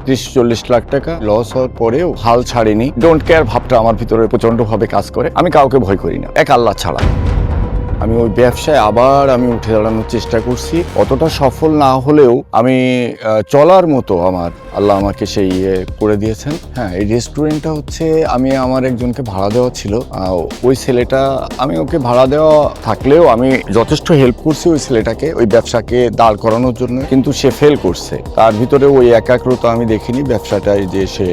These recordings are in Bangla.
30-40 লাখ টাকা লস হওয়ার পরেও হাল ছাড়িনি। ডোন্ট কেয়ার ভাবটা আমার ভিতরে প্রচন্ডভাবে কাজ করে। আমি কাউকে ভয় করি না, এক আল্লাহ ছাড়া। আমি ওই ব্যবসায় আবার আমি উঠে দাঁড়ানোর চেষ্টা করছি। অতটা সফল না হলেও আমি চলার মতো আমার আল্লাহ আমাকে সেই করে দিয়েছেন। হ্যাঁ, এই রেস্টুরেন্টটা হচ্ছে আমি আমার একজনকে ভাড়া দেওয়া ছিল। ওই ছেলেটা, আমি ওকে ভাড়া দেওয়া থাকলেও আমি যথেষ্ট হেল্প করছি ওই ছেলেটাকে ওই ব্যবসাকে দাঁড় করানোর জন্য, কিন্তু সে ফেল করছে। তার ভিতরে ওই একাগ্রতা আমি দেখিনি ব্যবসাটায় যে সে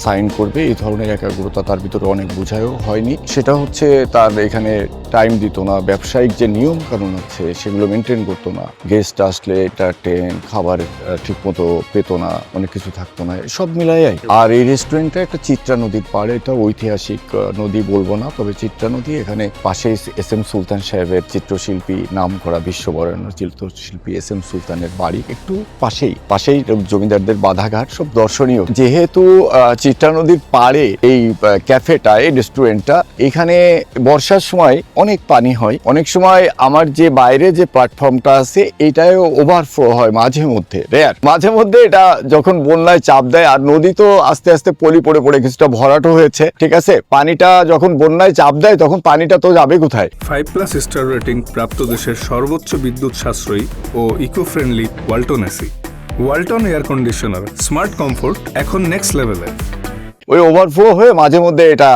সাইন করবে, এই ধরনের একাগ্রতা তার ভিতরে অনেক বোঝায়ও হয়নি। সেটা হচ্ছে তার এখানে টাইম দিত না, ব্যবসায়িক যে নিয়ম কানুন আছে সেগুলো মেনটেন করতো না। গেস্ট আসলে এন্টারটেইন, খাবার ঠিক মতো পেতো না, অনেক কিছু থাকতো না, সব মিলাই। আর এই রেস্টুরেন্টটা একটা চিত্রা নদীর পাড়ে, এটা ঐতিহাসিক নদী বলবো না, তবে চিত্রা নদী। এখানে পাশে SM সুলতান সাহেবের চিত্রশিল্পী, নাম করা বিশ্ববরেণ্য চিত্রশিল্পী SM সুলতানের বাড়ি একটু পাশেই জমিদারদের বাধাঘাট, সব দর্শনীয়। যেহেতু চিত্রা নদীর পাড়ে এই ক্যাফেটা, এই রেস্টুরেন্টটা, এখানে বর্ষার সময় অনেক পানি হয়। অনেক সময় আমার যে বাইরে যে প্ল্যাটফর্মটা আছে এটাও ওভারফ্লো হয় মাঝে মধ্যে, মাঝে মধ্যে এটা যখন বন্যায় চাপ দেয়। আর নদী তো আস্তে আস্তে পলি পড়ে কিছুটা ভরাটও হয়েছে, ঠিক আছে। পানিটা যখন বন্যায় চাপ দেয় তখন পানিটা তো যাবে কোথায়? 5+ স্টার রেটিং প্রাপ্ত দেশের সর্বোচ্চ বিদ্যুৎ সাশ্রয়ী ও eco friendly Walton AC. Walton air conditioner, smart comfort এখন নেক্সট লেভেলে। ওই ওভারফ্লো হয়ে মাঝে মধ্যে এটা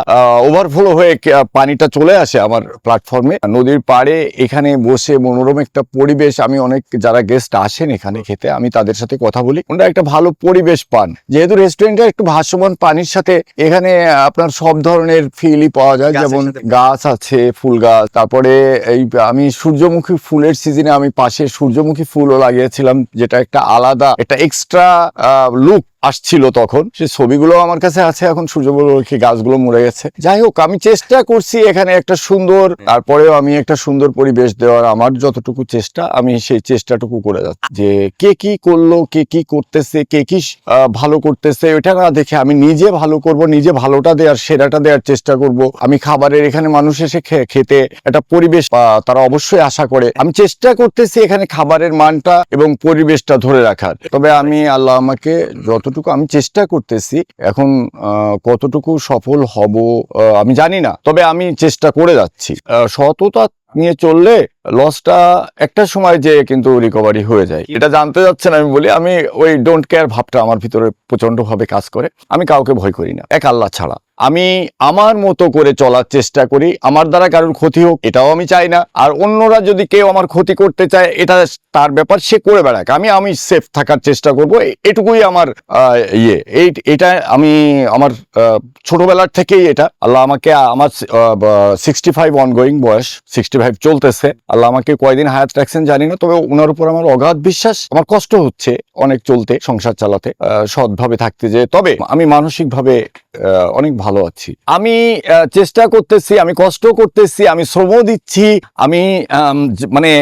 ওভারফ্লো হয়ে পানিটা চলে আসে আমার প্ল্যাটফর্মে। নদীর পাড়ে এখানে বসে মনোরম একটা পরিবেশ। আমি অনেক যারা গেস্ট আসেন এখানে খেতে, আমি তাদের সাথে কথা বলি, ওনারা একটা ভালো পরিবেশ পান। যেহেতু রেস্টুরেন্টটা একটু ভাসমান পানির সাথে, এখানে আপনার সব ধরনের ফিলই পাওয়া যায়, যেমন গাছ আছে, ফুল গাছ। তারপরে এই আমি সূর্যমুখী ফুলের সিজনে আমি পাশে সূর্যমুখী ফুলও লাগিয়েছিলাম, যেটা একটা আলাদা একটা এক্সট্রা লুক আসছিল তখন। সে ছবিগুলো আমার কাছে আছে। এখন সূর্যমুখী গাছগুলো মরে গেছে। যাই হোক, আমি চেষ্টা করছি এখানে একটা সুন্দর, তারপরেও আমি একটা সুন্দর পরিবেশ দেওয়ার আমার যতটুকু চেষ্টা, আমি সেই চেষ্টাটুকু করে যাচ্ছি। যে কে কি করলো, কে কি করতেছে, কে কি ভালো করতেছে, ওইটা না দেখে আমি নিজে ভালো করব, নিজে ভালোটা দেওয়ার, সেরাটা দেওয়ার চেষ্টা করব। আমি খাবারের, এখানে মানুষ এসে খেতে একটা পরিবেশ তারা অবশ্যই আশা করে। আমি চেষ্টা করতেছি এখানে খাবারের মানটা এবং পরিবেশটা ধরে রাখার। তবে আমি আল্লাহ আমাকে যতটুকু আমি চেষ্টা করতেছি, এখন কতটুকু সফল হব আমি জানি না, তবে আমি চেষ্টা করে যাচ্ছি। সততা নিয়ে চললে লসটা একটা সময় যে কিন্তু রিকভারি হয়ে যায়। এটা জানতে যাচ্ছেন আমি বলি, আমি ওই ডোন্ট কেয়ার ভাবটা আমার ভিতরে প্রচন্ডভাবে কাজ করে। আমি কাউকে ভয় করি না, এক আল্লাহ ছাড়া। আমি আমার মতো করে চলার চেষ্টা করি। আমার দ্বারা কারোর ক্ষতি হোক এটাও আমি চাই না। আর অন্যরা যদি কেউ আমার ক্ষতি করতে চায়, এটা তার ব্যাপার, সে করে বেড়াক। আমি সেফ থাকার চেষ্টা করব, এটুকুই আমার এটা আমি আমার ছোটবেলার থেকেই এটা আল্লাহ আমাকে, আমার 65 অনগোয়িং বয়স, 65 চলতেছে। আল্লাহ আমাকে কয়দিন হায়াত রাখছেন জানি না, তবে ওনার উপর আমার অগাধ বিশ্বাস। আমার কষ্ট হচ্ছে অনেক চলতে, সংসার চালাতে, সৎভাবে থাকতে, যে তবে আমি মানসিকভাবে অনেক ভালো আছি। আমি চেষ্টা করতেছি, আমি কষ্ট করতেছি, আমি শ্রম দিচ্ছি, আমি মানে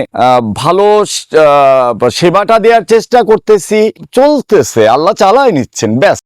ভালো সেবাটা দেওয়ার চেষ্টা করতেছি, চলতেছে, আল্লাহ চালায় নিচ্ছেন, ব্যাস।